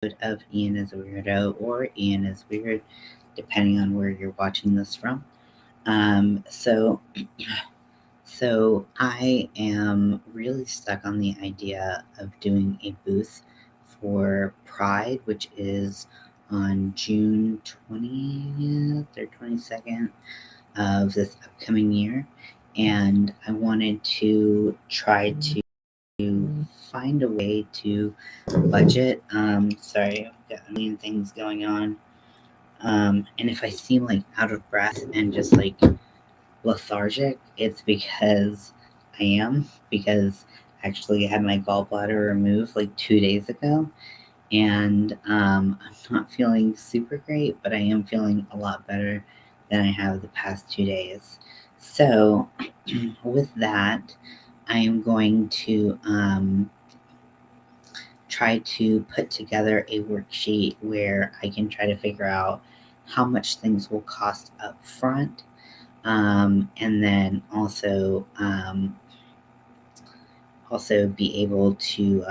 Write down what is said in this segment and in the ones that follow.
of Ian is a Weirdo or Ian is Weird, depending on where you're watching this from. Um, so, so I am really stuck on the idea of doing a booth for Pride, which is on June 20th or 22nd of this upcoming year. And I wanted to try to find a way to budget. Sorry, I've got a million things going on. And if I seem like out of breath and just like lethargic, it's because I am, because actually I had my gallbladder removed like 2 days ago. And I'm not feeling super great, but I am feeling a lot better than I have the past 2 days. So, with that, I am going to try to put together a worksheet where I can try to figure out how much things will cost up front, and then also be able to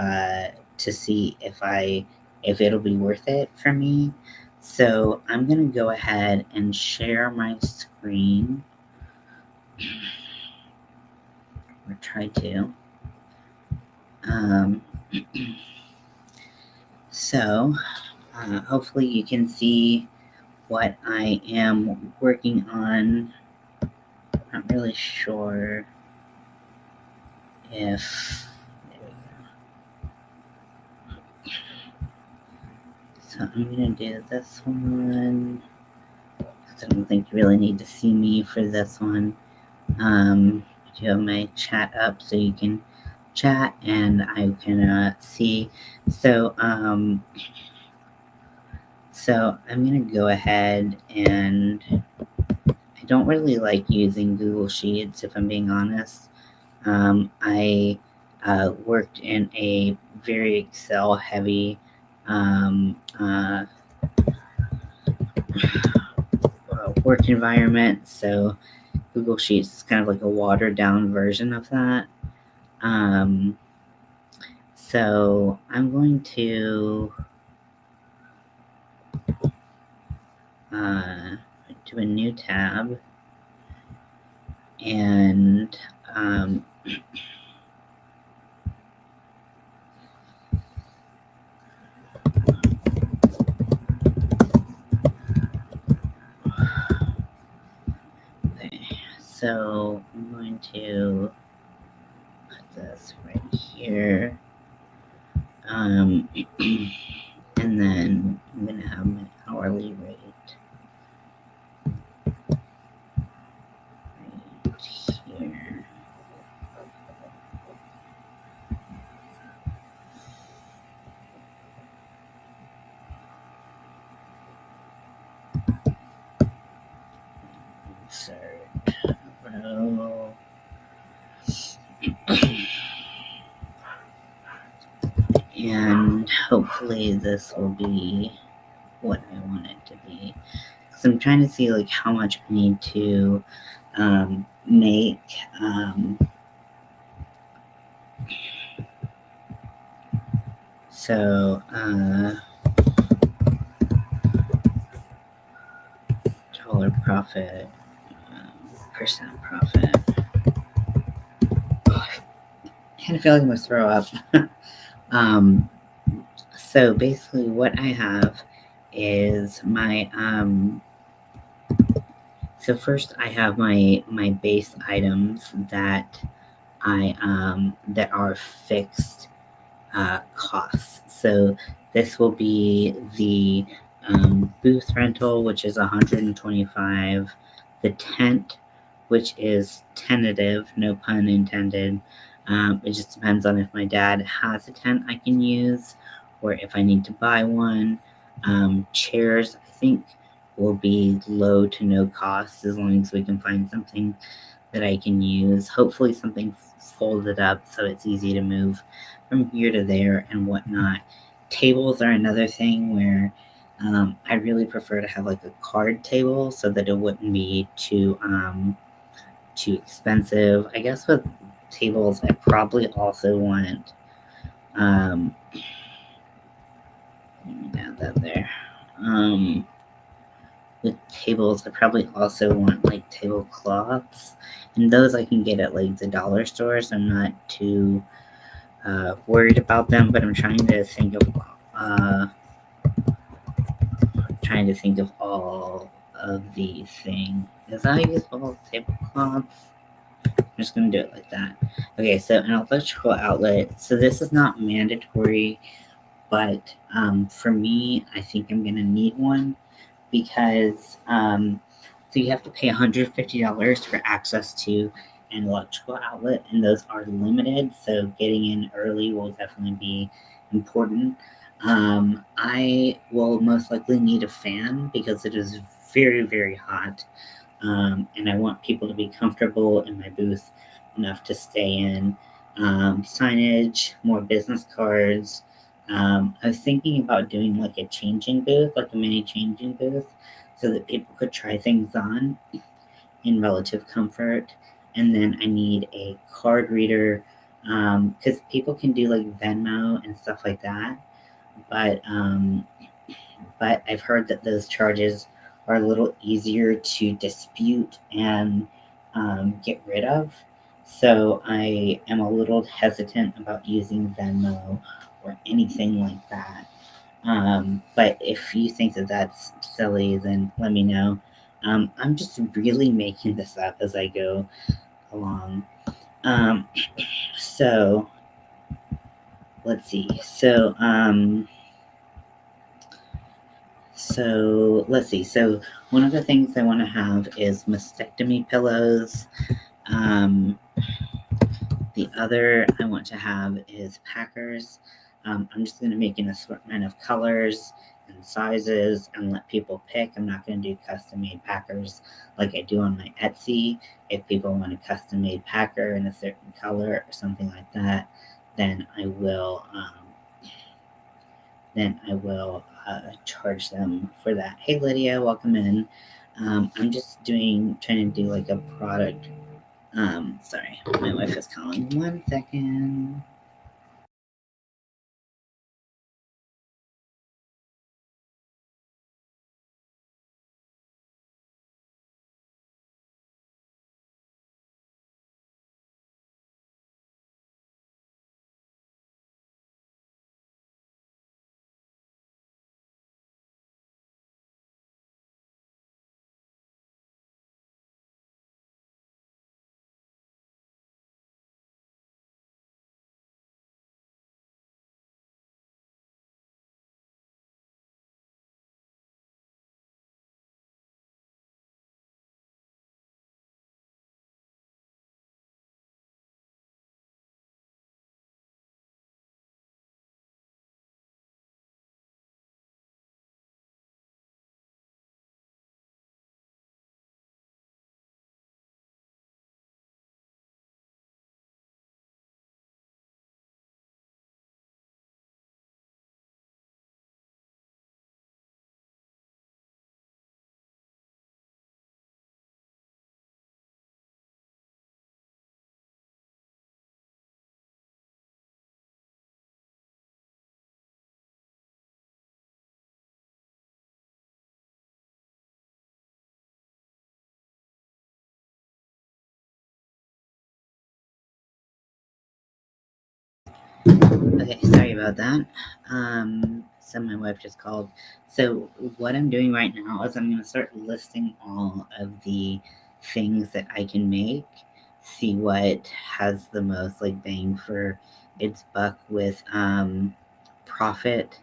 see if it'll be worth it for me. So I'm gonna go ahead and share my screen, or try to. Um, so hopefully you can see what I am working on. Not really sure if. There we go. So I'm gonna do this one. I don't think you really need to see me for this one. I do have my chat up so you can chat and I can see. So I'm gonna go ahead, and I don't really like using Google Sheets, if I'm being honest. I worked in a very Excel heavy work environment, so Google Sheets is kind of like a watered down version of that. So I'm going to do a new tab, and okay, so I'm going to put this right here, and then I'm going to have my hourly rate right here. Insert row. And hopefully this will be what I want it to be. Because I'm trying to see like how much I need to make. So dollar profit, percent profit. I kind of feel like I'm gonna throw up. So basically, what I have is my So first, I have my base items that that are fixed costs. So this will be the booth rental, which is $125, the tent, which is tentative, no pun intended. It just depends on if my dad has a tent I can use or if I need to buy one. Chairs, I think, will be low to no cost as long as we can find something that I can use. Hopefully something folded up so it's easy to move from here to there and whatnot. Tables are another thing where I really prefer to have like a card table so that it wouldn't be too expensive. I guess with tables, I probably also want that there. With tables, I probably also want like tablecloths, and those I can get at like the dollar stores. I'm not too worried about them, but I'm uh, trying to think of all of these things. Is I use all tablecloths? I'm just gonna do it like that. Okay, so an electrical outlet. So this is not mandatory, but for me, I think I'm gonna need one because so you have to pay $150 for access to an electrical outlet, and those are limited. So getting in early will definitely be important. I will most likely need a fan because it is very, very hot, and I want people to be comfortable in my booth enough to stay in. Signage, more business cards. I was thinking about doing like a changing booth, like a mini changing booth, so that people could try things on in relative comfort. And then I need a card reader because people can do like Venmo and stuff like that, but I've heard that those charges are a little easier to dispute and get rid of. So I am a little hesitant about using Venmo or anything like that. But if you think that that's silly, then let me know. I'm just really making this up as I go along. Um, so let's see. So let's see. So one of the things I want to have is mastectomy pillows. Um, the other I want to have is packers. I'm just going to make an assortment of colors and sizes and let people pick. I'm not going to do custom made packers like I do on my Etsy. If people want a custom made packer in a certain color or something like that, then I will. Charge them for that. Hey Lydia, welcome in. I'm just trying to do like a product. Sorry, my wife is calling. 1 second. Okay, sorry about that. So my wife just called. So what I'm doing right now is I'm going to start listing all of the things that I can make, see what has the most like bang for its buck with profit,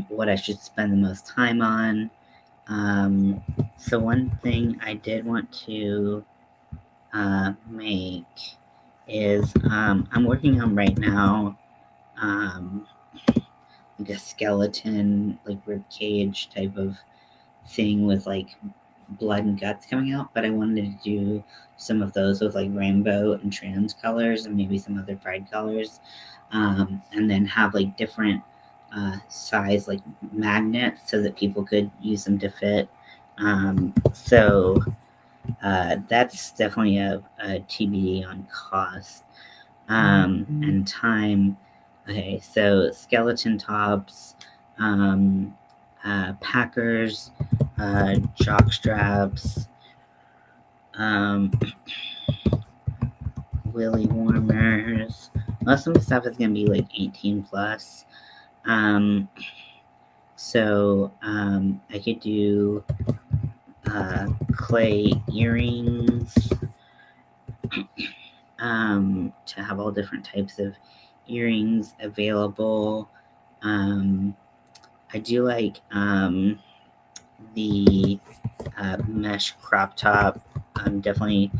what I should spend the most time on. So one thing I did want to make is I'm working on right now um, like a skeleton, like rib cage type of thing with like blood and guts coming out. But I wanted to do some of those with like rainbow and trans colors and maybe some other pride colors, and then have like different size like magnets so that people could use them to fit. So that's definitely a TBD on cost and time. Okay, so skeleton tops. packers, jock straps, willy warmers. Most of the stuff is going to be like 18 plus. I could do clay earrings, to have all different types of earrings available. I do like the mesh crop top. I'm definitely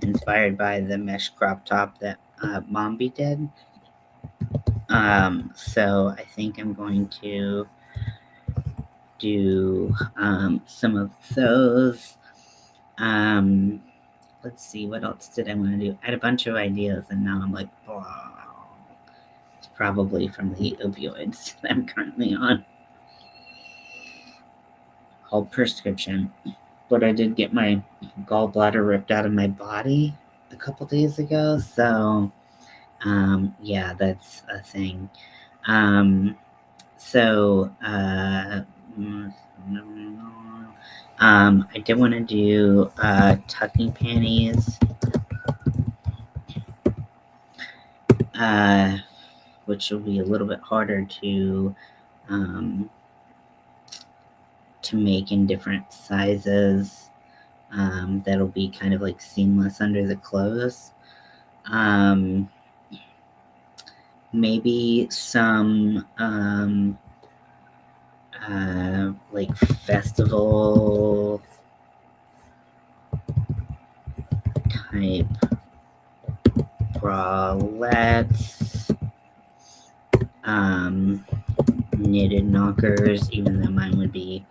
inspired by the mesh crop top that Mombi did. So I think I'm going to do some of those. Let's see, what else did I want to do? I had a bunch of ideas, and now I'm like, wow. It's probably from the opioids that I'm currently on. Called prescription. But I did get my gallbladder ripped out of my body a couple days ago, so yeah, that's a thing. So I did want to do tucking panties, which will be a little bit harder to make in different sizes. That'll be kind of like seamless under the clothes. Maybe some like festival type bralettes, knitted knockers, even though mine would be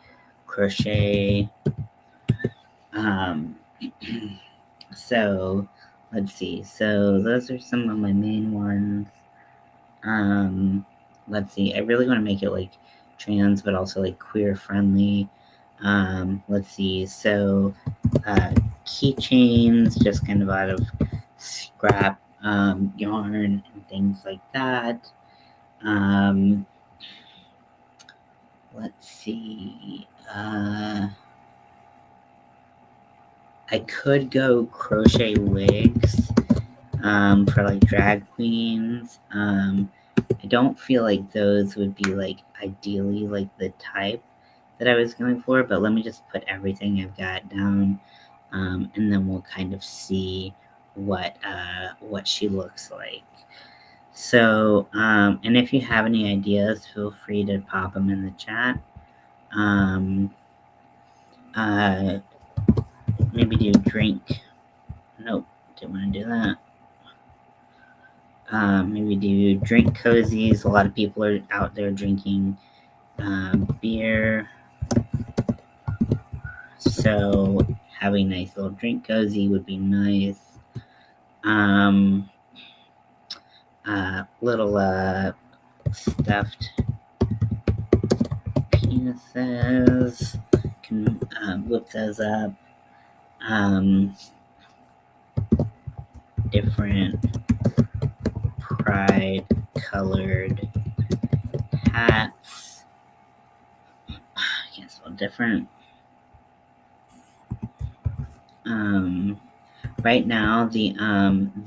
crochet. So let's see. So those are some of my main ones. Let's see. I really want to make it like trans, but also like queer friendly. Let's see. So keychains, just kind of out of scrap yarn and things like that. Let's see. I could go crochet wigs for like drag queens. I don't feel like those would be like ideally like the type that I was going for, but let me just put everything I've got down, and then we'll kind of see what she looks like. So, and if you have any ideas, feel free to pop them in the chat. Maybe do drink. Nope, didn't want to do that. Maybe do drink cozies. A lot of people are out there drinking beer. So having a nice little drink cozy would be nice. Little stuffed penises. Can whip those up. Different pride colored hats. I guess a little different. Right now the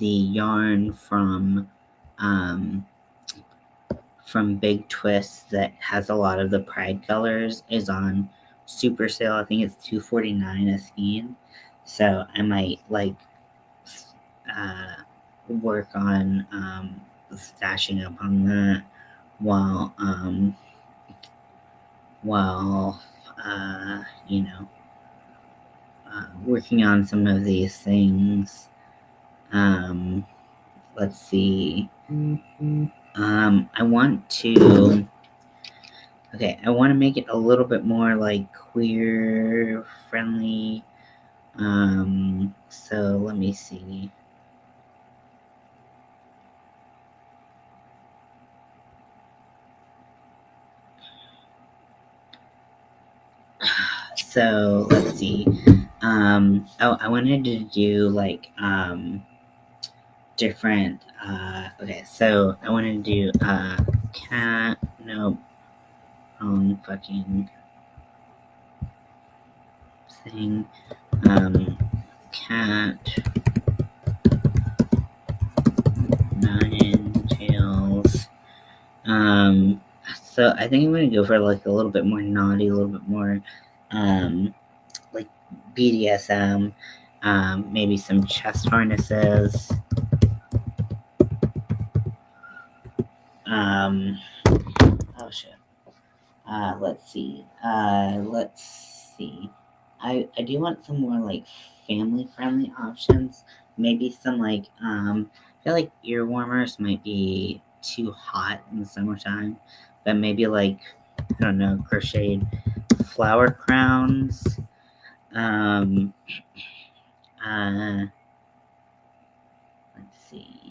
yarn from Big Twist that has a lot of the pride colors is on super sale. I think it's $2.49 a skein. So I might like work on stashing up on that while working on some of these things. Let's see. I want to make it a little bit more like queer friendly. So let me see. So let's see. I wanted to do like different. Okay, so I wanted to do cat. No. own fucking thing. Cat, nine tails. So I think I'm gonna go for like a little bit more naughty, a little bit more, like BDSM. Maybe some chest harnesses. Oh shit. Let's see. Let's see. I do want some more like family friendly options. Maybe some like I feel like ear warmers might be too hot in the summertime, but maybe like I don't know, crocheted flower crowns. Um, uh, let's see.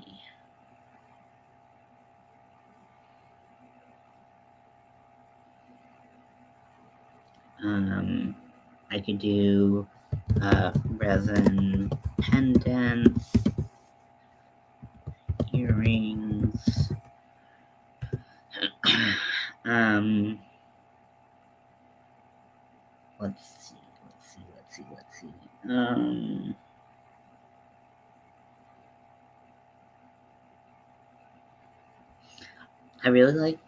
Um, I could do resin pendants, earrings. um, let's see, let's see. I really like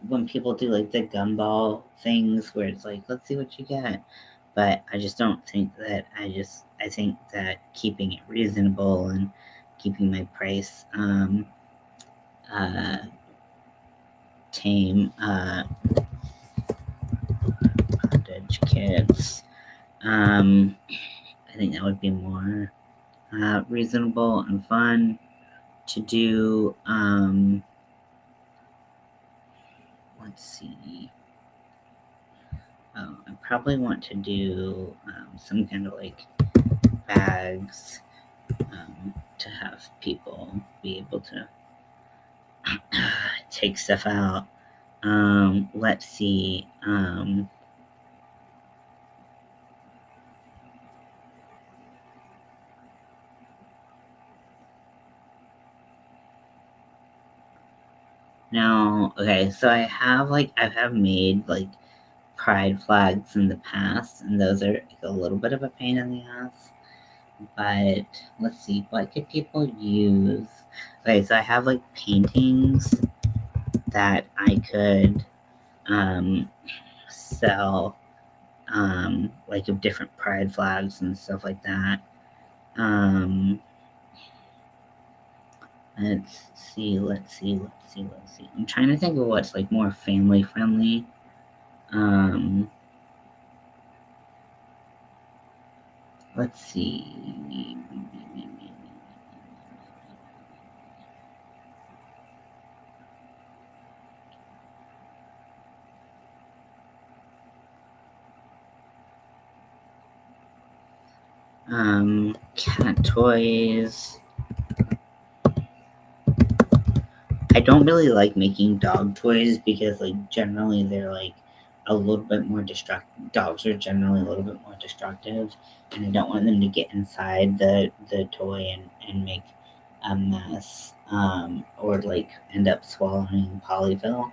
when people do like the gumball things where it's like, let's see what you get. But I just don't think that I think that keeping it reasonable and keeping my price uh, tame bondage kits. Um, I think that would be more reasonable and fun to do. Let's see. I probably want to do some kind of like bags to have people be able to take stuff out. Let's see. Now, okay, so I have made like pride flags in the past, and those are like, a little bit of a pain in the ass. But let's see, what could people use? Okay, so I have like paintings that I could um, sell, like of different pride flags and stuff like that. Um, let's see. I'm trying to think of what's like more family friendly. Um, let's see. Cat toys. I don't really like making dog toys because, like, generally they're like a little bit more destructive. Dogs are generally a little bit more destructive, and I don't want them to get inside the toy and make a mess, or like end up swallowing polyfill.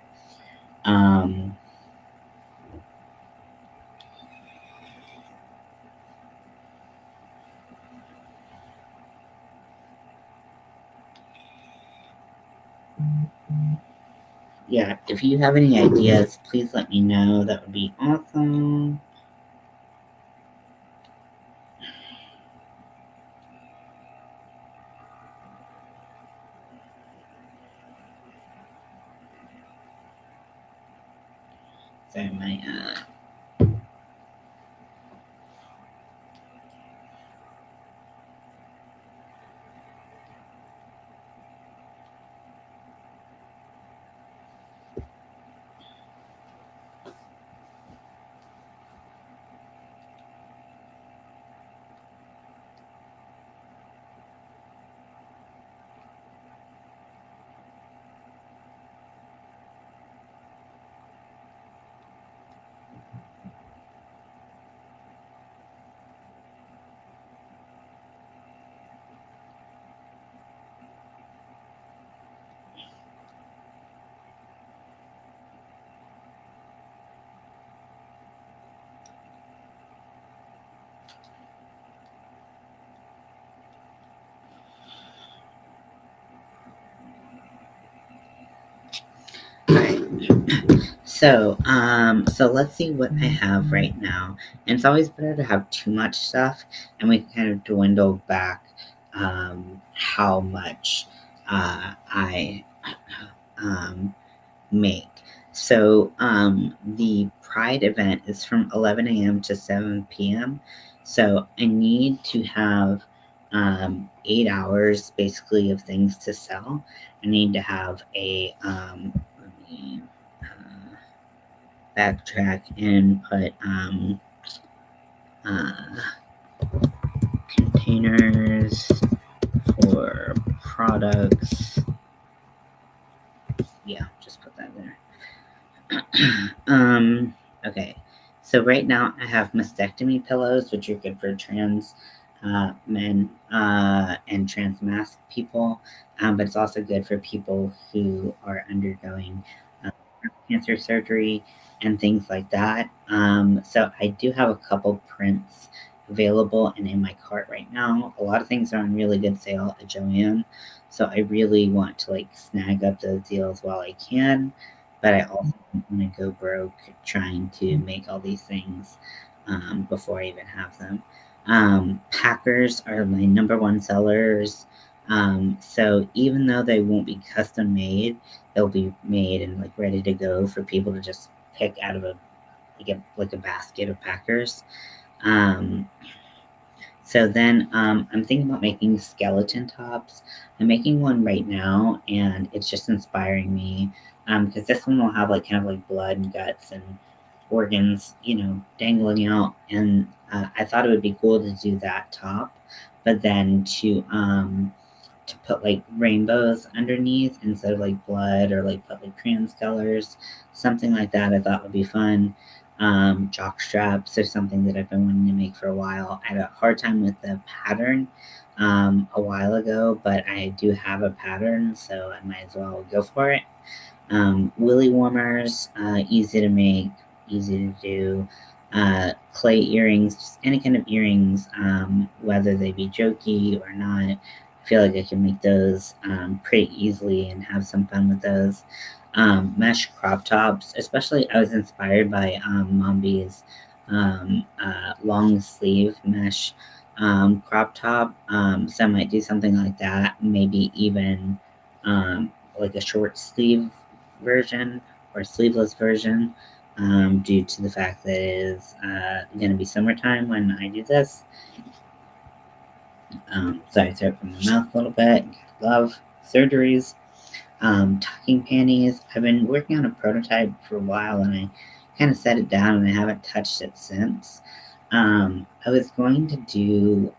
Um, yeah, if you have any ideas, please let me know. That would be awesome. Sorry, my So let's see what I have right now. And it's always better to have too much stuff, and we can kind of dwindle back how much I um, make. The Pride event is from 11 a.m. to 7 p.m. So I need to have 8 hours basically of things to sell. I need to have let me backtrack and put uh, containers for products. Yeah, just put that there. Okay. So right now I have mastectomy pillows, which are good for trans men and trans mask people, but it's also good for people who are undergoing uh, cancer surgery and things like that. So I do have a couple prints available and in my cart right now. A lot of things are on really good sale at Joanne, so I really want to like snag up those deals while I can. But I also don't want to go broke trying to make all these things before I even have them. Packers are my number one sellers. So even though they won't be custom made, they'll be made and like ready to go for people to just pick out of a basket of Packers. Um, I'm thinking about making skeleton tops. I'm making one right now, and it's just inspiring me because this one will have like kind of like blood and guts and organs, dangling out. And I thought it would be cool to do that top, but then to put like rainbows underneath instead of like blood or like put like trans colors, something like that. I thought would be fun. Jock straps are something that I've been wanting to make for a while. I had a hard time with the pattern a while ago, but I do have a pattern, so I might as well go for it. Willy warmers, easy to make, easy to do. Clay earrings, just any kind of earrings, whether they be jokey or not. I feel like I can make those pretty easily and have some fun with those. Mesh crop tops, especially I was inspired by Mombi's long sleeve mesh crop top. So I might do something like that, maybe even like a short sleeve version or sleeveless version due to the fact that it is going to be summertime when I do this. Sorry, throw it from the mouth a little bit. Love surgeries. Tucking panties. I've been working on a prototype for a while and I kind of set it down and I haven't touched it since. I was going to do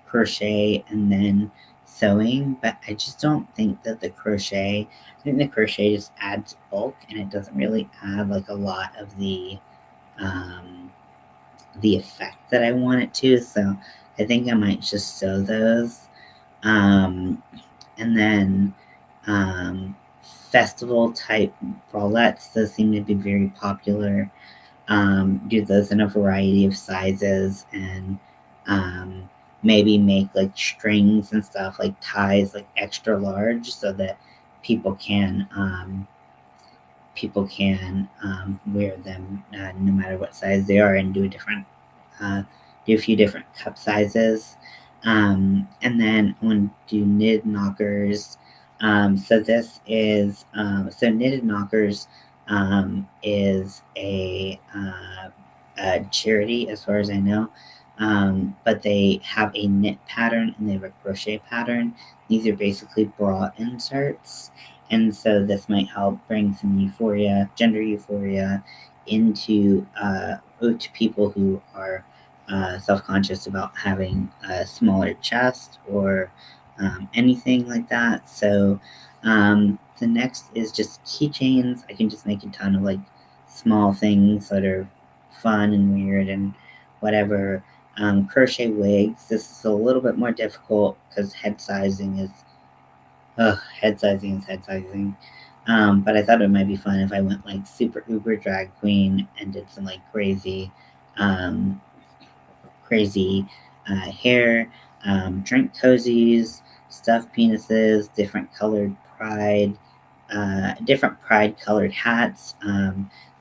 crochet and then sewing, but I just don't think that I think the crochet just adds bulk and it doesn't really add like a lot of um, the effect that I want it to. So I think I might just sew those. Um, and then um, festival type bralettes, those seem to be very popular. Do those in a variety of sizes and um, maybe make like strings and stuff like ties like extra large so that people can wear them no matter what size they are and uh, do a few different cup sizes. And then I want to do knitted knockers. So knitted knockers is a charity as far as I know. But they have a knit pattern and they have a crochet pattern. These are basically bra inserts, and so this might help bring some euphoria, gender euphoria, to people who are self-conscious about having a smaller chest or anything like that. So the next is just keychains. I can just make a ton of like small things that are fun and weird and whatever. Crochet wigs. This is a little bit more difficult because head sizing is head sizing. But I thought it might be fun if I went like super uber drag queen and did some like um, crazy hair, drink cozies, stuffed penises, different colored pride, different pride colored hats.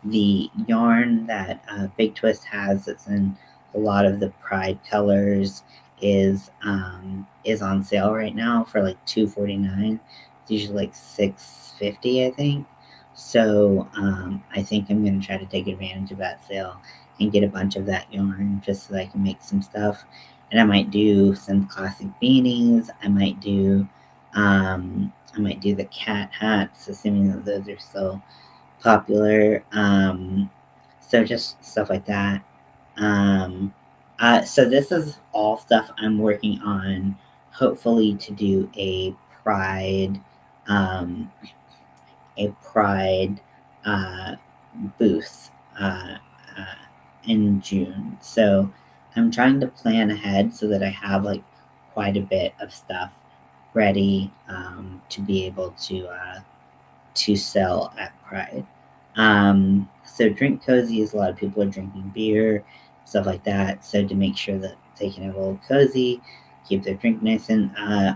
The yarn that Big Twist has that's in a lot of the pride colors is on sale right now for like $2.49. It's usually like $6.50, I think. So I think I'm gonna try to take advantage of that sale and get a bunch of that yarn just so that I can make some stuff. And I might do some classic beanies. I might do the cat hats, assuming that those are still popular. So just stuff like that. Um, so this is all stuff I'm working on, hopefully to do pride, um, a pride uh, booth uh, in June. So I'm trying to plan ahead so that I have like quite a bit of stuff ready to be able to sell at Pride. So drink cozy is a lot of people are drinking beer, stuff like that. So to make sure that they can have a little cozy, keep their drink nice and uh,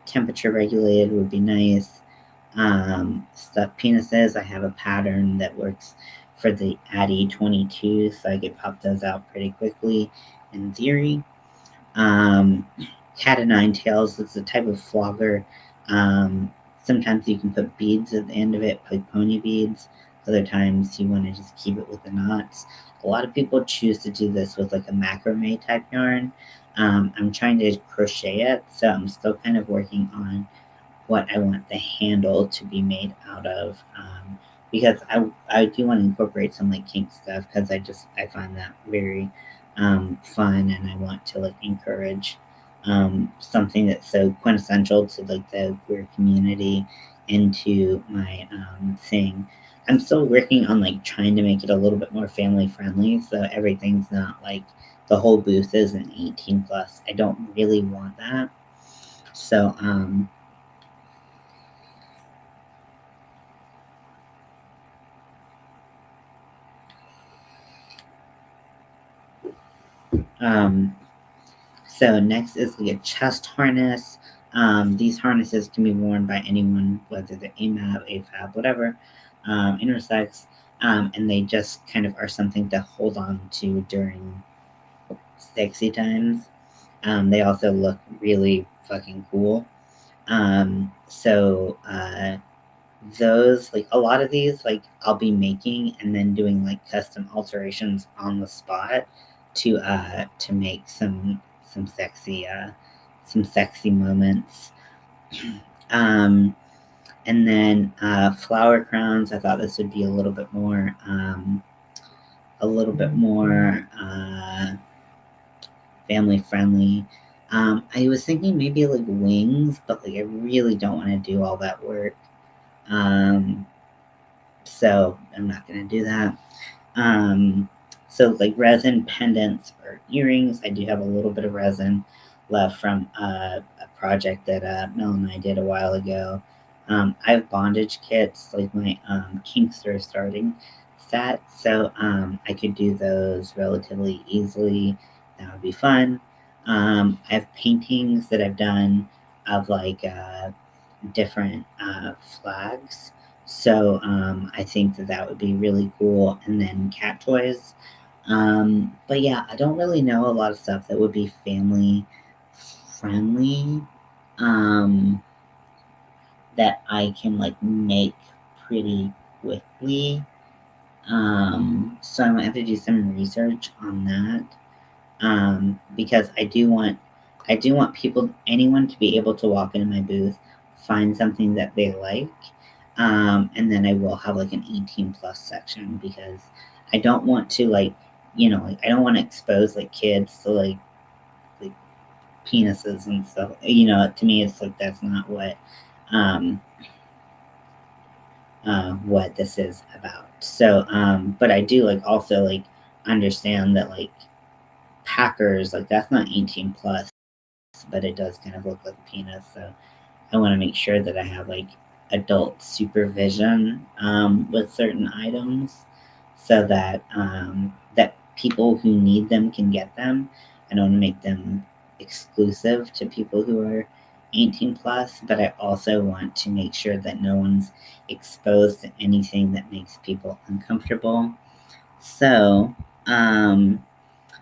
temperature regulated would be nice. Stuffed penises, I have a pattern that works for the Addy 22, so I could pop those out pretty quickly in theory. Um, Cat o' nine tails is a type of flogger. Um, Sometimes you can put beads at the end of it, like pony beads. Other times you want to just keep it with the knots. A lot of people choose to do this with like a macrame type yarn. I'm trying to crochet it, so I'm still kind of working on what I want the handle to be made out of. Because I do want to incorporate some like kink stuff because I find that very fun, and I want to like encourage something that's so quintessential to like the queer community into my thing. I'm still working on like trying to make it a little bit more family friendly, so everything's not like the whole booth is an 18 plus. I don't really want that. So um So next is the chest harness. These harnesses can be worn by anyone, whether they're AMAB, AFAB, whatever, intersex, and they just kind of are something to hold on to during sexy times. They also look really fucking cool. Those like a lot of these like I'll be making and then doing like custom alterations on the spot to make some sexy moments. um and then flower crowns, I thought this would be a little bit more family friendly. I was thinking maybe like wings, but like I really don't want to do all that work. um so I'm not gonna do that. Um, so like resin pendants or earrings, I do have a little bit of resin left from a project that Mel and I did a while ago. I have bondage kits, like my Kinkster starting set, so I could do those relatively easily. That would be fun. I have paintings that I've done of like different flags. So I think that that would be really cool. And then cat toys. But yeah, I don't really know a lot of stuff that would be family friendly um, that I can like make pretty quickly. So I might have to do some research on that because I do want people, anyone, to be able to walk into my booth, find something that they like, and then I will have like an 18 plus section because I don't want to like, like I don't want to expose like kids to like penises and stuff. To me, it's like that's not um, what this is about. So, but I do like also like understand that like Packers, like that's not 18 plus, but it does kind of look like a penis. So I want to make sure that I have like adult supervision with certain items, so that that people who need them can get them. I don't want to make them exclusive to people who are 18 plus, but I also want to make sure that no one's exposed to anything that makes people uncomfortable. So, um,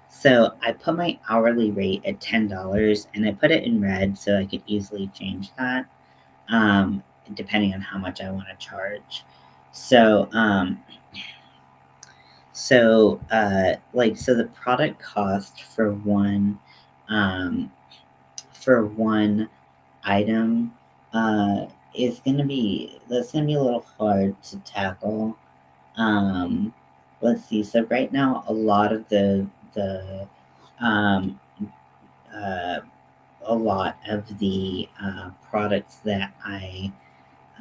so I put my hourly rate at $10, and I put it in red so I could easily change that, depending on how much I want to charge. So, so the product cost um, for one item is gonna be that's gonna be a little hard to tackle. Um, let's see. So right now, a lot of the um, uh, a lot of the products that I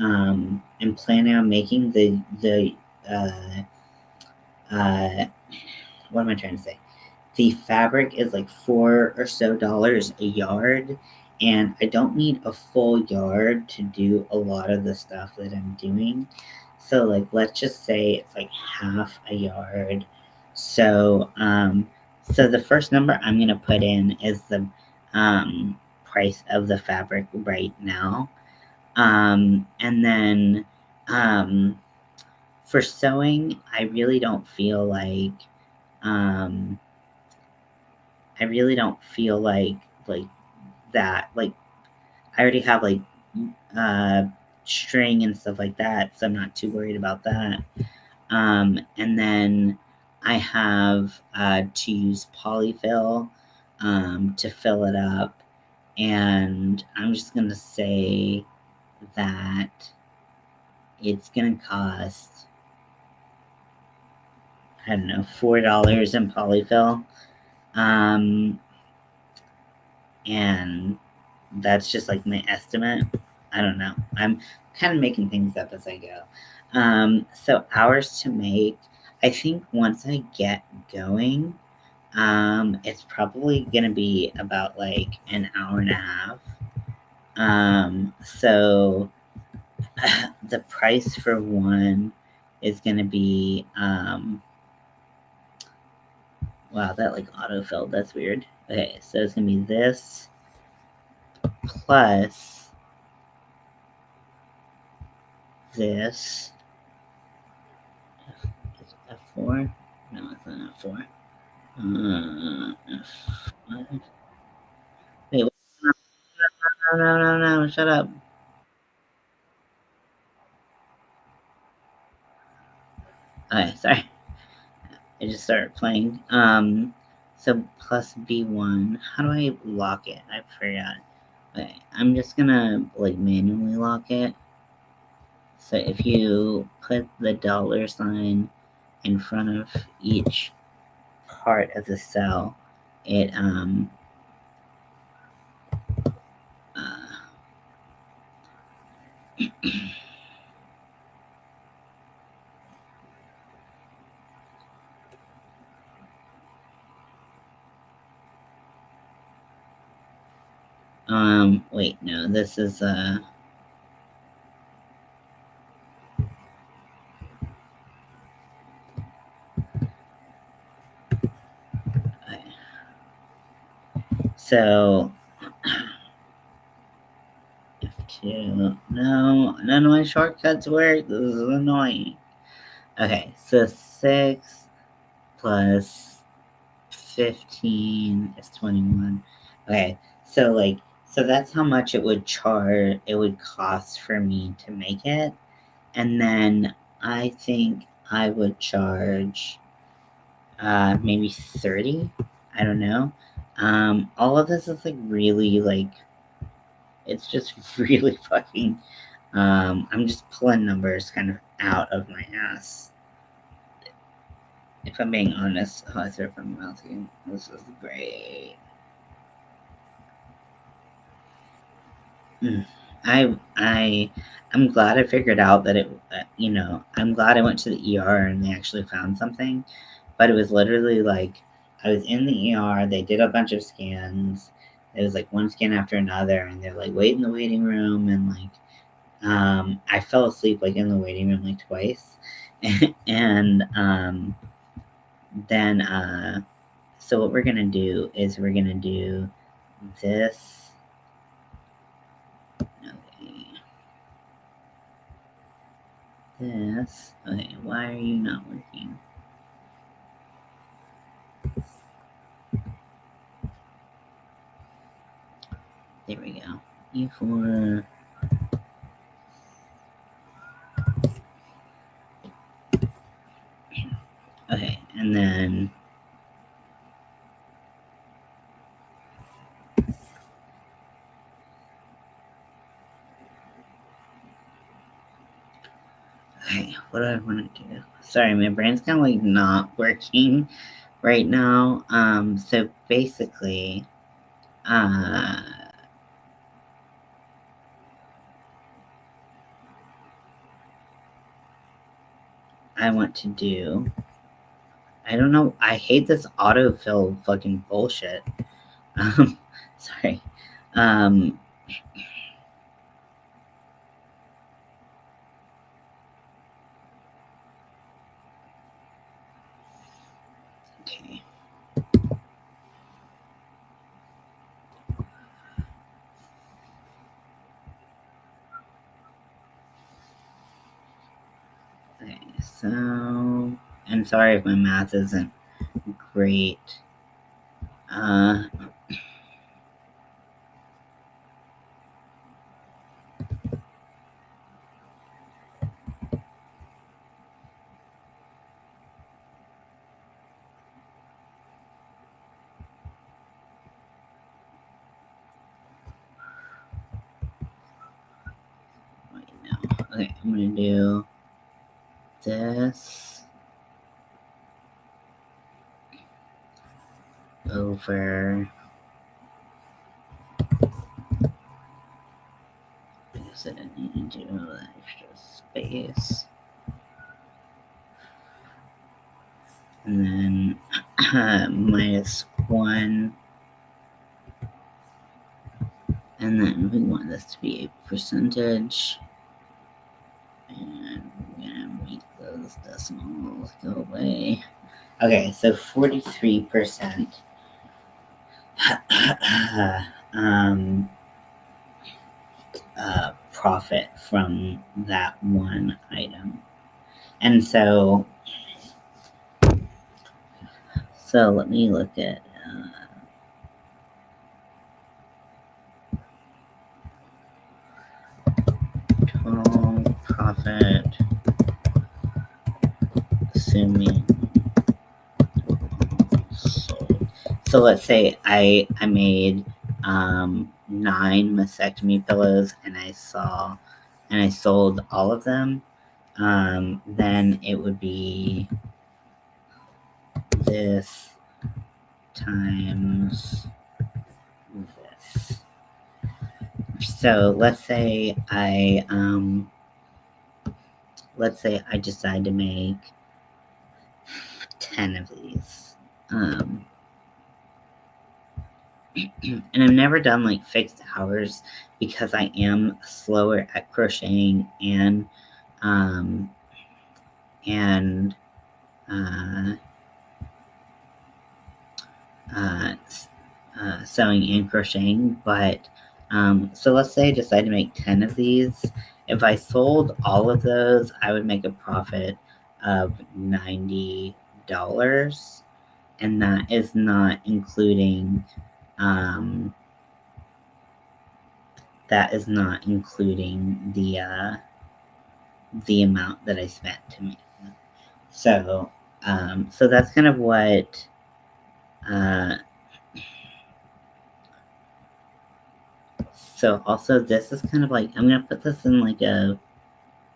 am planning on making the uh, uh, what am I trying to say? The fabric is like $4 or so a yard, and I don't need a full yard to do a lot of the stuff that I'm doing. So like let's just say it's like half a yard. So so the first number I'm gonna put in is the price of the fabric right now. And then um for sewing, I really don't feel like um I really don't feel like that. Like I already have like uh string and stuff like that, so I'm not too worried about that. And then I have to use polyfill to fill it up, and I'm just gonna say that it's gonna cost, I don't know, $4 in polyfill. Um, and that's just like my estimate. I don't know. I'm kind of making things up as I go. So hours to make. I think once I get going, it's probably gonna be about like an hour and a half. So the price for one is gonna be wow, that like autofilled. That's weird. Okay, so it's gonna be this plus this. F4? No, it's not F4. F5. Wait, no, no, no, no, shut up. Okay, sorry. I just started playing. So plus B1. How do I lock it? I forgot. Okay, I'm just gonna like manually lock it. So if you put the $sign in front of each part of the cell, it uh, wait, no, this is so F2. No, none of my shortcuts work. This is annoying. Okay, so 6 plus 15 is 21. Okay, so like, so that's how much it would cost for me to make it. And then I think I would charge maybe 30. I don't know. All of this is like really like, it's just really fucking, I'm just pulling numbers kind of out of my ass. If I'm being honest, oh, I threw it from my mouth again. This is great. Mm. I I'm glad I figured out that I'm glad I went to the ER and they actually found something, but it was literally like I was in the ER, they did a bunch of scans. It was like one scan after another, and they're like, wait in the waiting room, and like I fell asleep like in the waiting room like twice. And then so what we're gonna do is we're gonna do this Okay. This. Okay, why are you not working? There we go. E4. Okay, and then okay, what do I want to do? Sorry, my brain's kind of like not working right now. So basically, I want to do. I don't know. I hate this autofill fucking bullshit. Sorry. Um, okay. Okay, so, and sorry if my math isn't great. Wait, no. Okay, I'm gonna do this over. I guess I didn't need to do that extra space. And then -1. And then we want this to be a percentage. And we're gonna make those decimals go away. Okay, so 43% profit from that one item. And so let me look at total profit, assuming sold. So let's say I made 9 mastectomy pillows and I sold all of them. Then it would be this times this. So let's say I decide to make 10 of these. And I've never done like fixed hours because I am slower at crocheting and sewing and crocheting. But so let's say I decide to make 10 of these. If I sold all of those, I would make a profit of $90, and that is not including the amount that I spent to make them. So so that's kind of what so also this is kind of like, I'm gonna put this in like a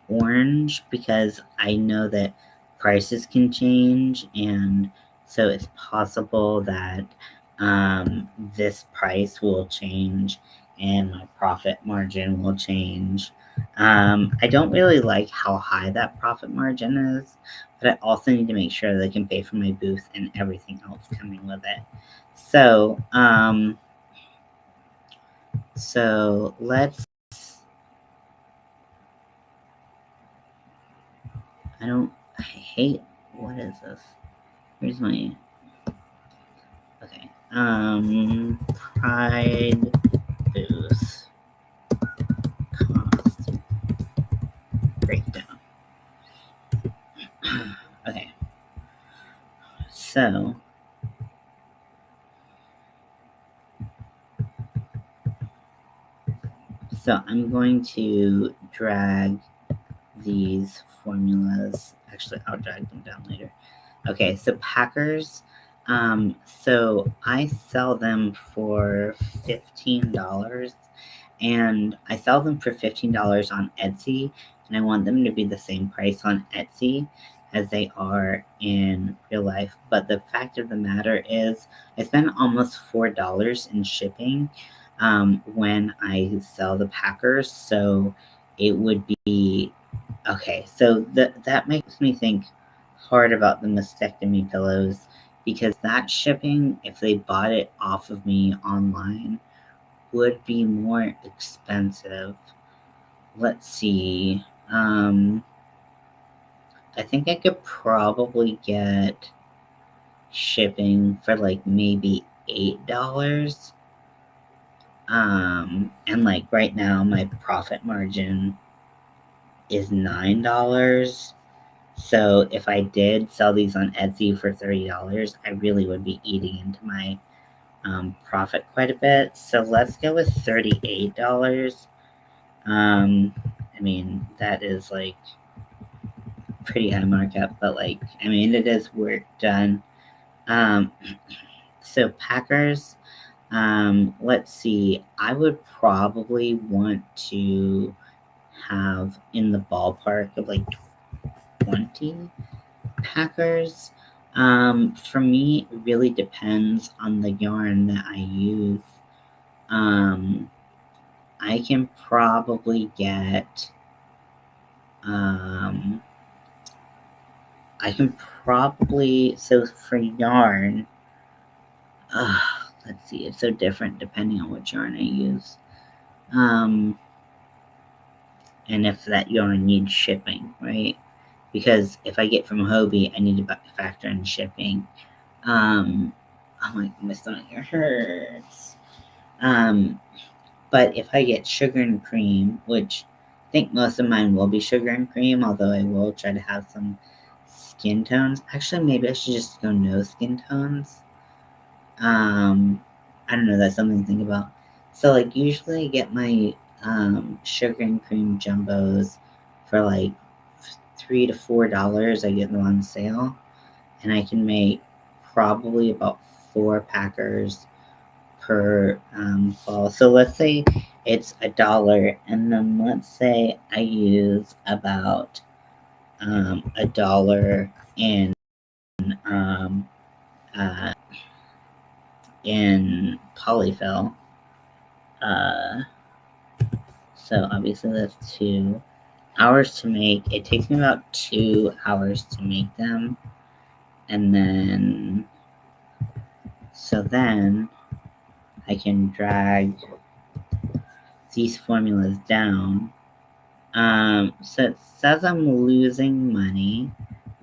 orange because I know that prices can change, and so it's possible that this price will change and my profit margin will change. I don't really like how high that profit margin is, but I also need to make sure that I can pay for my booth and everything else coming with it. So let's. I hate. What is this? Here's my. Okay. Pride booth. breakdown. Okay. So I'm going to drag these formulas. Actually, I'll drag them down later. Okay, so Packers. So I sell them for $15, and I sell them for $15 on Etsy, and I want them to be the same price on Etsy as they are in real life. But the fact of the matter is, I spend almost $4 in shipping when I sell the Packers, so it would be okay. So that makes me think hard about the mastectomy pillows, because that shipping, if they bought it off of me online, would be more expensive. Let's see. I think I could probably get shipping for like maybe $8. And like right now, my profit margin is $9. So if I did sell these on Etsy for $30, I really would be eating into my profit quite a bit. So let's go with $38. I mean, that is like pretty high markup, but like, I mean, it is work done. Um, so Packers, let's see, I would probably want to have in the ballpark of like 20 Packers. For me, it really depends on the yarn that I use. I can probably get, so for yarn, let's see, it's so different depending on what yarn I use. And if that yarn needs shipping, right? Because if I get from Hobie, I need to factor in shipping. Oh my stomach hurts. But if I get sugar and cream, which I think most of mine will be sugar and cream, although I will try to have some skin tones. Actually, maybe I should just go no skin tones. I don't know, that's something to think about. So, like, usually I get my sugar and cream jumbos for like $3 to $4. I get them on sale, and I can make probably about 4 Packers per ball. So let's say it's $1, and then let's say I use about $1 um, uh, in polyfill. So obviously that's 2 hours to make. It takes me about 2 hours to make them, and then then I can drag these formulas down. So it says I'm losing money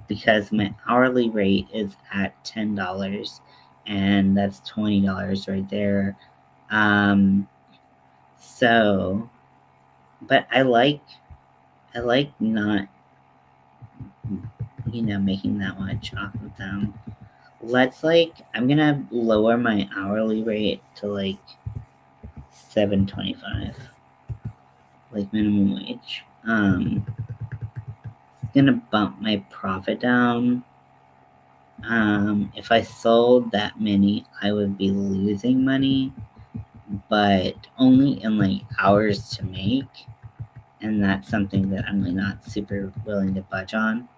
because my hourly rate is at $10, and that's $20 right there. So, but I like not, making that much off of them. I'm gonna lower my hourly rate to like $7.25, like minimum wage. It's gonna bump my profit down. If I sold that many, I would be losing money, but only in like hours to make, and that's something that I'm like not super willing to budge on.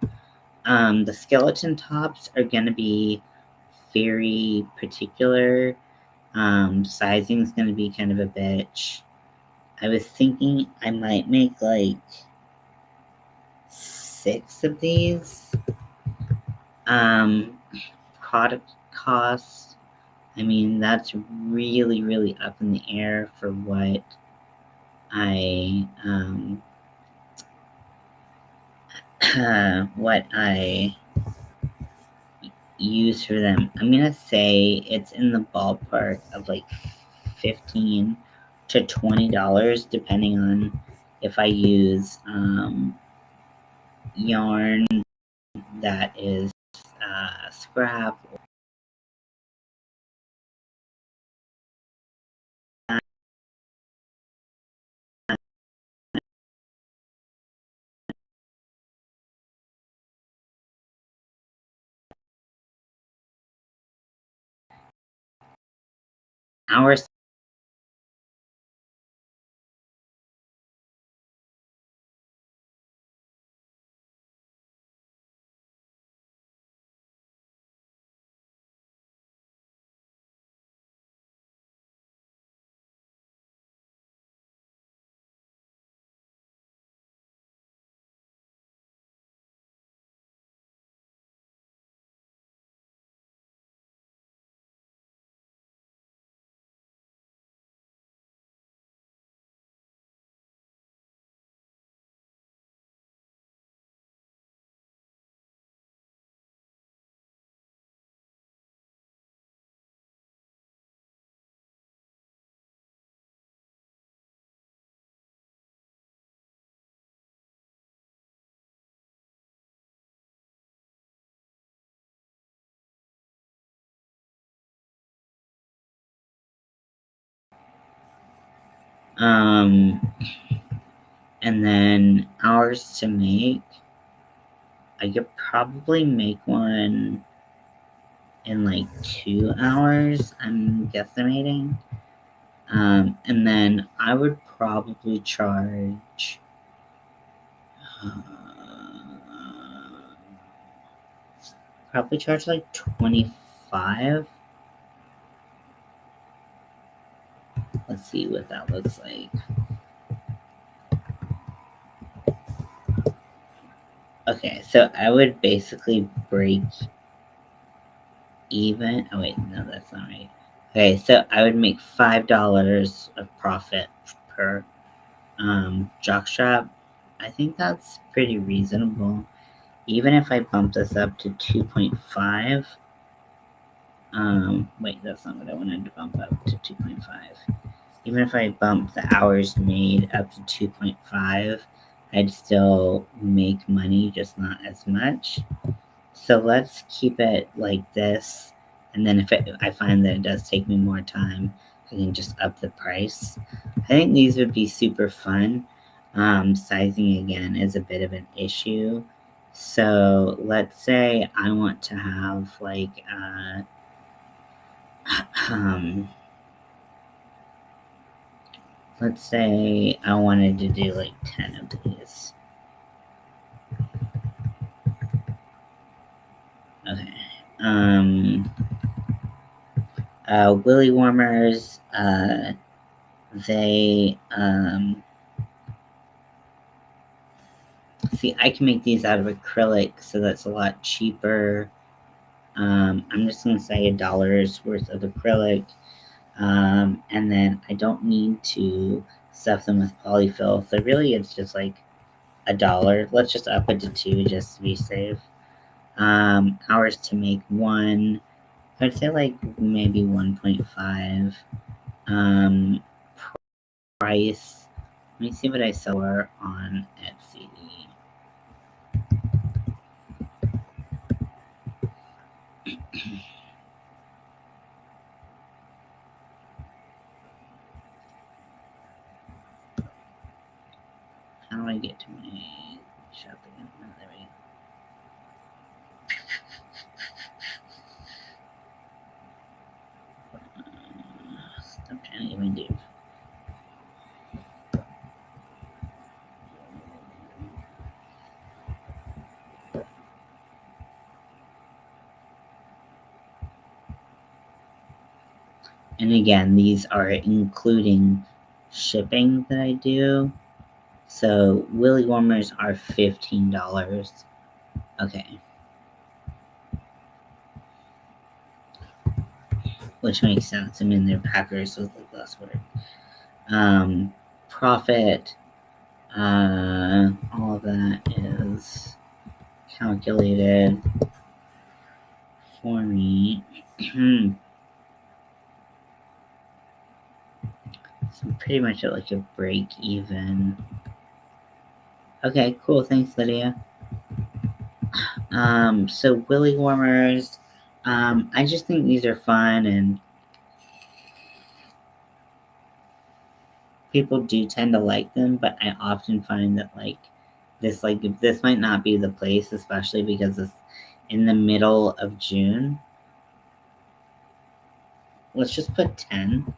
The skeleton tops are gonna be very particular. Sizing is gonna be kind of a bitch. I was thinking I might make like 6 of these. Product costs, I mean, that's really, really up in the air for what I use for them. I'm gonna say it's in the ballpark of like $15 to $20, depending on if I use yarn that is scrap. Hours um and then hours to make. I could probably make one in like 2 hours, I'm guesstimating. And then I would probably charge uh, like 25. Let's see what that looks like. Okay, so I would basically break even. Oh wait, no, that's not right. Okay, so I would make $5 of profit per jockstrap. I think that's pretty reasonable. Even if I bump this up to 2.5, wait, that's not what I wanted to bump up to 2.5. Even if I bump the hours made up to 2.5, I'd still make money, just not as much. So let's keep it like this. And then if I find that it does take me more time, I can just up the price. I think these would be super fun. Sizing again is a bit of an issue. So let's say I want to have like um, let's say I wanted to do like 10 of these. Okay. Willy warmers, they see, I can make these out of acrylic, so that's a lot cheaper. I'm just gonna say $1 worth of acrylic. And then I don't need to stuff them with polyfill. So really it's just like $1. Let's just up it to 2 just to be safe. Hours to make one. I'd say like maybe 1.5. Um, price. Let me see what I sell her on Etsy. How do I get to my shop again? Oh, there we go. Stop trying to get my dude. And again, these are including shipping that I do. So Willy warmers are $15. Okay. Which makes sense. I mean, they're packers with like less work. Profit, all of that is calculated for me. So pretty much at like a break even. Okay, cool. Thanks, Lydia. So willy warmers, I just think these are fun, and people do tend to like them, but I often find that this might not be the place, especially because it's in the middle of June. Let's just put 10.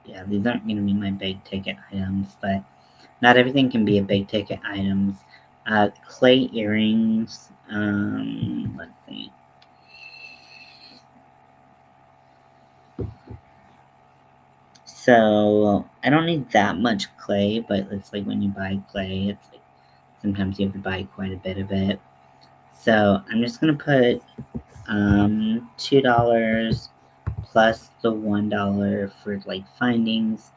Yeah, these aren't going to be my big ticket items, but not everything can be a big ticket items. Clay earrings. Let's see. So I don't need that much clay, but it's like when you buy clay, it's like sometimes you have to buy quite a bit of it. So I'm just gonna put $2 plus the $1 for like findings,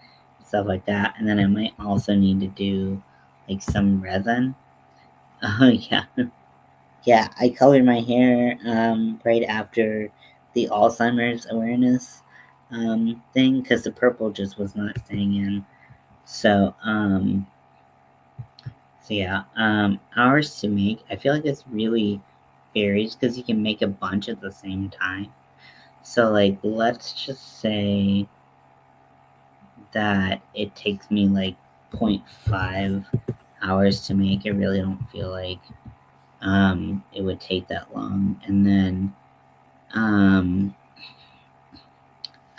stuff like that, and then I might also need to do like some resin. Oh yeah, yeah. I colored my hair right after the Alzheimer's awareness thing because the purple just was not staying in. So yeah, hours to make. I feel like it's really varies because you can make a bunch at the same time. So like, let's just say that it takes me like 0.5 hours to make. I really don't feel like it would take that long. And then I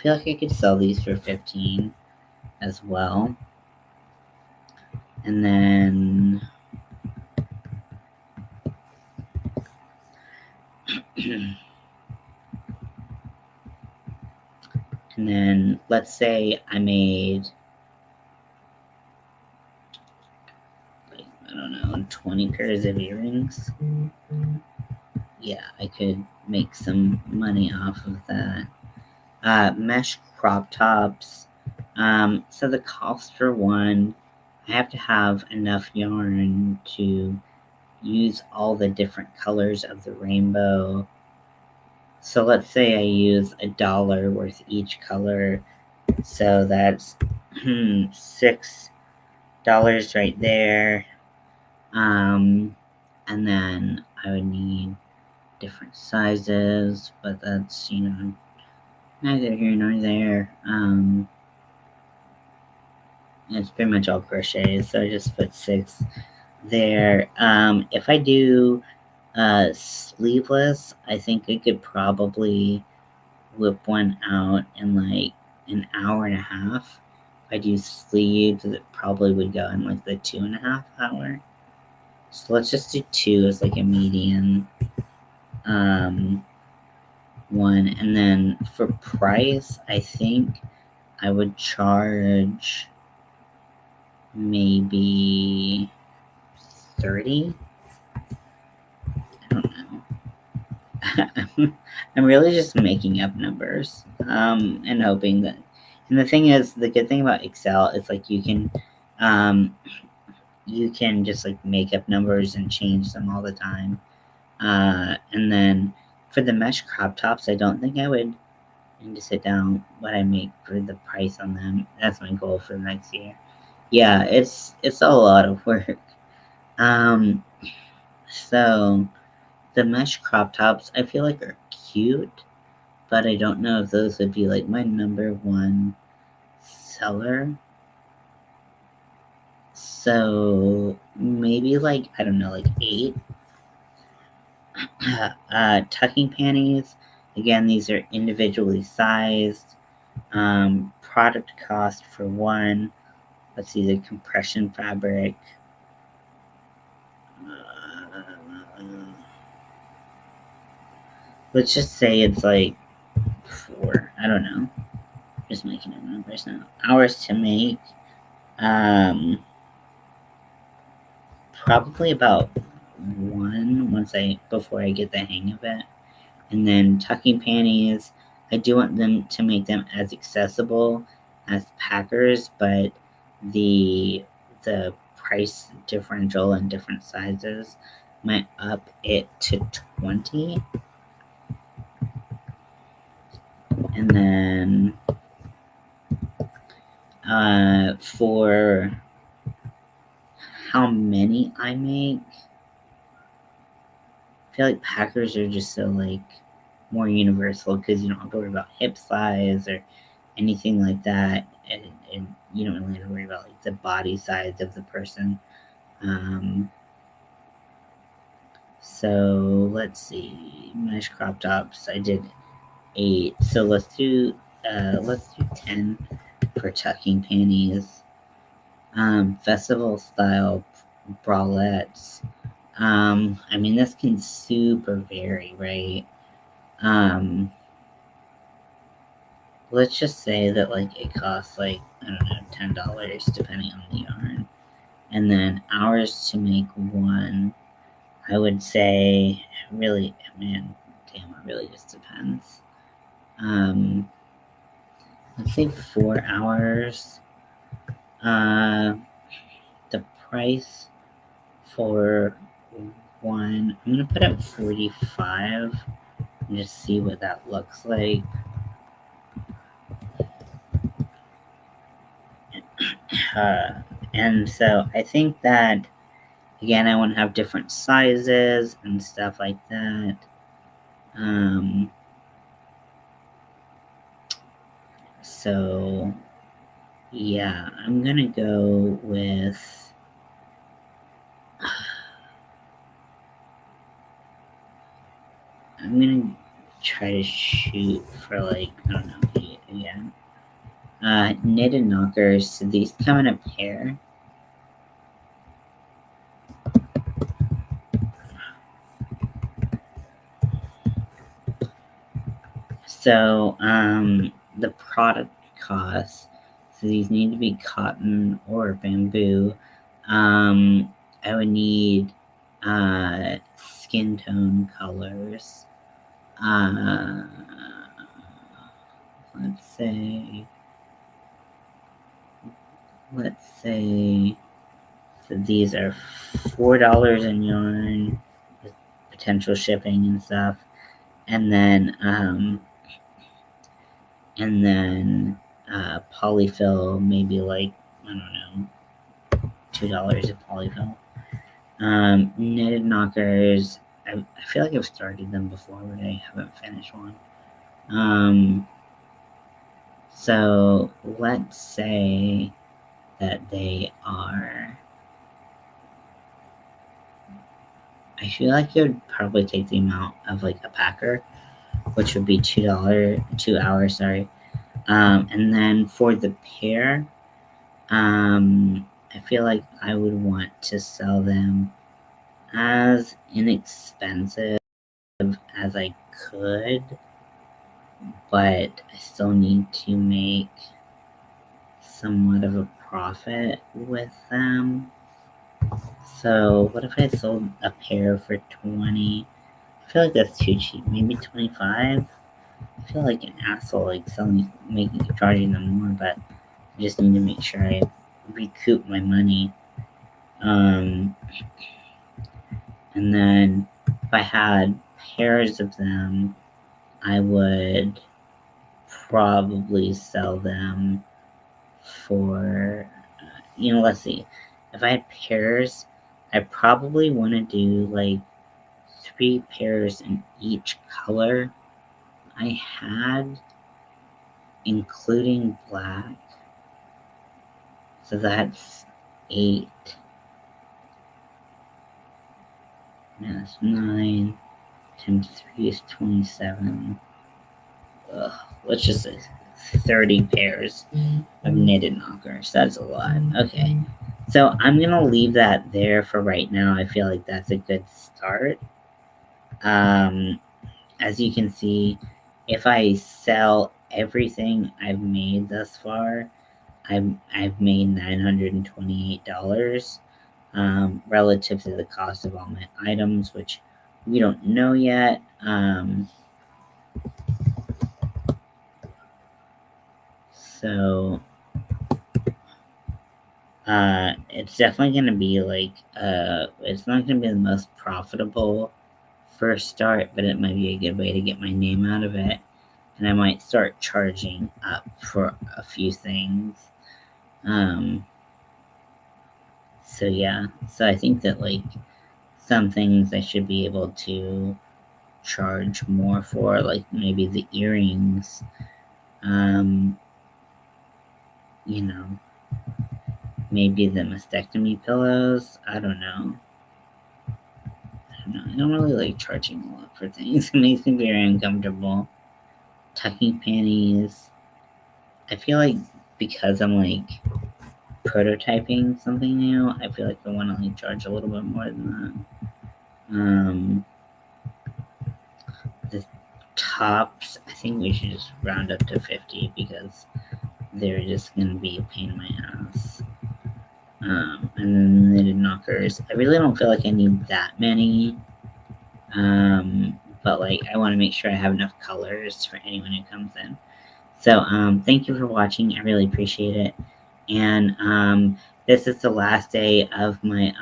feel like I could sell these for 15 as well. And then and then let's say I made like, I don't know, 20 pairs of earrings. Yeah, I could make some money off of that. Mesh crop tops. So the cost for one, I have to have enough yarn to use all the different colors of the rainbow. So let's say I use $1 worth each color. So that's $6 right there. And then I would need different sizes, but that's, neither here nor there. It's pretty much all crochets, so I just put 6 there. If I do sleeveless, I think I could probably whip one out in like an hour and a half. If I do sleeves, it probably would go in like the 2.5 hour. So let's just do 2 as like a median one. And then for price, I think I would charge maybe 30. I don't know. I'm really just making up numbers and hoping that. And the thing is, the good thing about Excel is like you can just like make up numbers and change them all the time. And then for the mesh crop tops, I don't think I would need to sit down what I make for the price on them. That's my goal for next year. Yeah, it's a lot of work. Um, so the mesh crop tops I feel like are cute, but I don't know if those would be like my number one seller. So maybe like I don't know, like 8. Tucking panties. Again, these are individually sized. Product cost for one. Let's see the compression fabric. Uh, let's just say it's like 4. I don't know. Just making up numbers now. Hours to make. Um, Probably about 1 before I get the hang of it. And then tucking panties, I do want them to make them as accessible as packers, but the price differential in different sizes might up it to 20. And then for how many I make. I feel like packers are just so like more universal because you don't have to worry about hip size or anything like that, and you don't really have to worry about like the body size of the person. So let's see, mesh crop tops. I did 8. So let's do 10 for tucking panties. Festival style bralettes. I mean, this can super vary, right? Let's just say that like it costs like, I don't know, $10 depending on the yarn, and then hours to make one. I would say, really, man, damn, it really just depends. Let's say 4 hours. Uh, the price for one, I'm gonna put out 45 and just see what that looks like. And so I think that, again, I want to have different sizes and stuff like that. So yeah, I'm gonna go with I'm gonna try to shoot for like, I don't know, 8 again. Knitted knockers. So these come in a pair. So the product cost. So these need to be cotton or bamboo. I would need skin tone colors. Uh, let's say so these are $4 in yarn with potential shipping and stuff, and then polyfill, maybe like, I don't know, $2 of polyfill. Knitted knockers. I feel like I've started them before, but I haven't finished one. So let's say that they are. I feel like it would probably take the amount of like a packer, which would be $2, sorry. And then for the pair, I feel like I would want to sell them as inexpensive as I could, but I still need to make somewhat of a profit with them. So what if I sold a pair for 20? I feel like that's too cheap. Maybe 25. I feel like an asshole, like charging them more, but I just need to make sure I recoup my money. And then if I had pairs of them, I would probably sell them for, let's see. If I had pairs, I probably want to do like 3 pairs in each color I had, including black. So that's 8. That's 9. Times 3 is 27. Let's just say 30 pairs of knitted knockers. That's a lot. Okay. So I'm going to leave that there for right now. I feel like that's a good start. As you can see, if I sell everything I've made thus far, I've made $928 relative to the cost of all my items, which we don't know yet. So it's definitely going to be like, it's not going to be the most profitable first start, but it might be a good way to get my name out of it. And I might start charging up for a few things. So yeah, so I think that like some things I should be able to charge more for, like maybe the earrings. Um, you know, maybe the mastectomy pillows. I don't know. I don't really like charging a lot for things. It makes me very uncomfortable. Tucking panties. I feel like because I'm like prototyping something new, I feel like I want to like charge a little bit more than that. The tops, I think we should just round up to 50 because they're just gonna be a pain in my ass. And then knitted knockers. I really don't feel like I need that many. But like I want to make sure I have enough colors for anyone who comes in. So thank you for watching. I really appreciate it. And this is the last day of my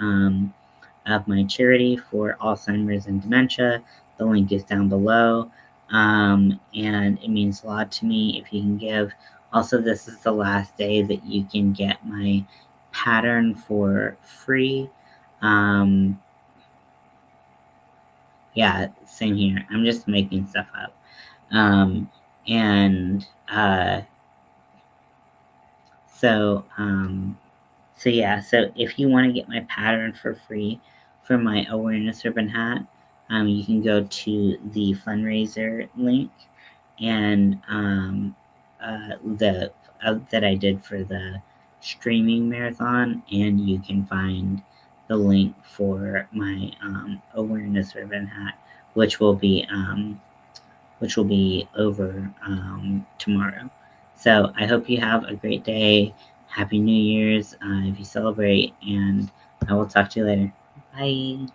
charity for Alzheimer's and dementia. The link is down below. And it means a lot to me if you can give. Also, this is the last day that you can get my pattern for free. Um, yeah, same here. I'm just making stuff up. Um, and so, yeah, so if you want to get my pattern for free for my awareness ribbon hat, you can go to the fundraiser link and the that I did for the streaming marathon, and you can find the link for my awareness ribbon hat, which will be over tomorrow. So I hope you have a great day. Happy New Year's if you celebrate, and I will talk to you later. Bye.